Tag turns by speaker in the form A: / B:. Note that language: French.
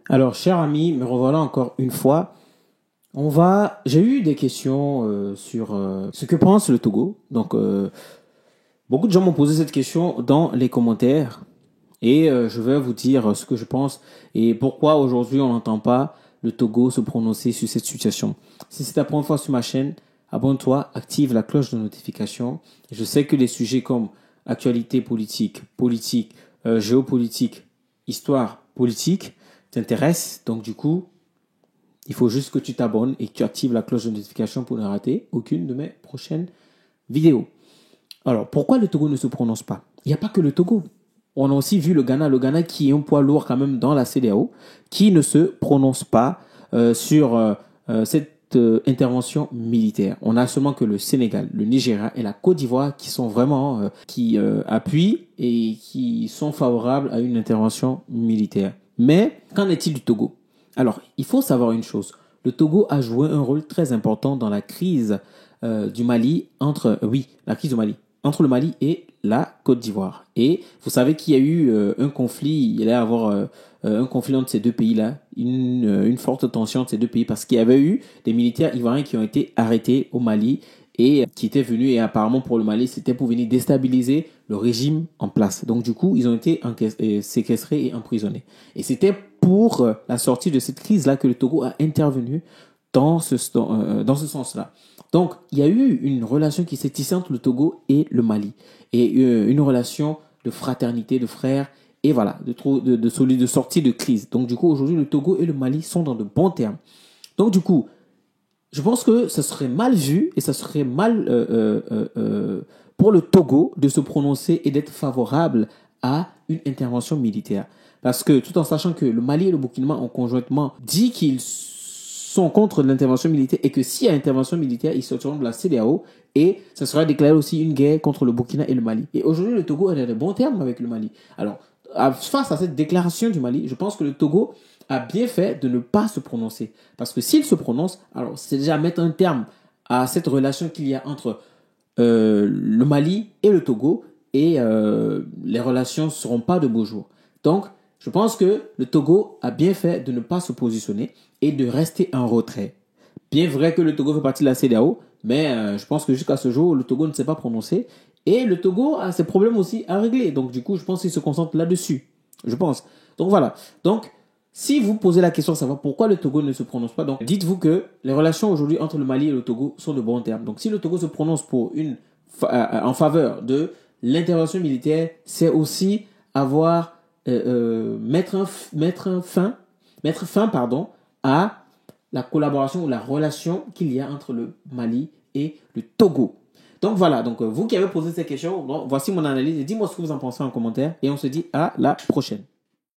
A: Alors, cher ami, me revoilà encore une fois. J'ai eu des questions sur ce que pense le Togo. Beaucoup de gens m'ont posé cette question dans les commentaires et je vais vous dire ce que je pense et pourquoi aujourd'hui on n'entend pas le Togo se prononcer sur cette situation. Si c'est ta première fois sur ma chaîne, abonne-toi, active la cloche de notification. Je sais que les sujets comme actualité politique, géopolitique, histoire politique t'intéressent. Donc du coup, il faut juste que tu t'abonnes et que tu actives la cloche de notification pour ne rater aucune de mes prochaines vidéos. Alors, pourquoi le Togo ne se prononce pas? Il n'y a pas que le Togo. On a aussi vu le Ghana qui est un poids lourd quand même dans la CEDEAO, qui ne se prononce pas sur cette intervention militaire. On a seulement que le Sénégal, le Nigeria et la Côte d'Ivoire qui sont vraiment, qui appuient et qui sont favorables à une intervention militaire. Mais qu'en est-il du Togo? Alors, il faut savoir une chose. Le Togo a joué un rôle très important dans la crise du Mali la crise du Mali entre le Mali et la Côte d'Ivoire. Et vous savez qu'il y a eu un conflit, il allait y avoir un conflit entre ces deux pays-là, une forte tension entre ces deux pays parce qu'il y avait eu des militaires ivoiriens qui ont été arrêtés au Mali et qui étaient venus et apparemment pour le Mali, c'était pour venir déstabiliser le régime en place. Donc du coup, ils ont été séquestrés et emprisonnés. Et c'était pour la sortie de cette crise-là que le Togo a intervenu dans ce sens-là. Donc, il y a eu une relation qui s'est tissée entre le Togo et le Mali. Et une relation de fraternité, de frères, et voilà, de sortie de crise. Donc, du coup, aujourd'hui, le Togo et le Mali sont dans de bons termes. Donc, du coup, je pense que ça serait mal vu et ça serait mal pour le Togo de se prononcer et d'être favorable à une intervention militaire. Parce que tout en sachant que le Mali et le Burkina ont conjointement dit qu'ils sont contre l'intervention militaire et que s'il y a intervention militaire, ils sortiront de la CEDEAO et ça sera déclaré aussi une guerre contre le Burkina et le Mali. Et aujourd'hui, le Togo est dans de bons termes avec le Mali. Alors, face à cette déclaration du Mali, je pense que le Togo a bien fait de ne pas se prononcer. Parce que s'il se prononce, alors c'est déjà mettre un terme à cette relation qu'il y a entre le Mali et le Togo et les relations ne seront pas de beaux jours. Donc, je pense que le Togo a bien fait de ne pas se positionner et de rester en retrait. Bien vrai que le Togo fait partie de la CEDEAO, mais je pense que jusqu'à ce jour, le Togo ne s'est pas prononcé. Et le Togo a ses problèmes aussi à régler. Donc du coup, je pense qu'il se concentre là-dessus. Je pense. Donc voilà. Donc, si vous posez la question de savoir pourquoi le Togo ne se prononce pas, donc dites-vous que les relations aujourd'hui entre le Mali et le Togo sont de bons termes. Donc si le Togo se prononce en faveur de l'intervention militaire, c'est aussi avoir mettre fin à la collaboration ou la relation qu'il y a entre le Mali et le Togo. Donc voilà, vous qui avez posé ces questions, voici mon analyse et dis-moi ce que vous en pensez en commentaire et on se dit à la prochaine.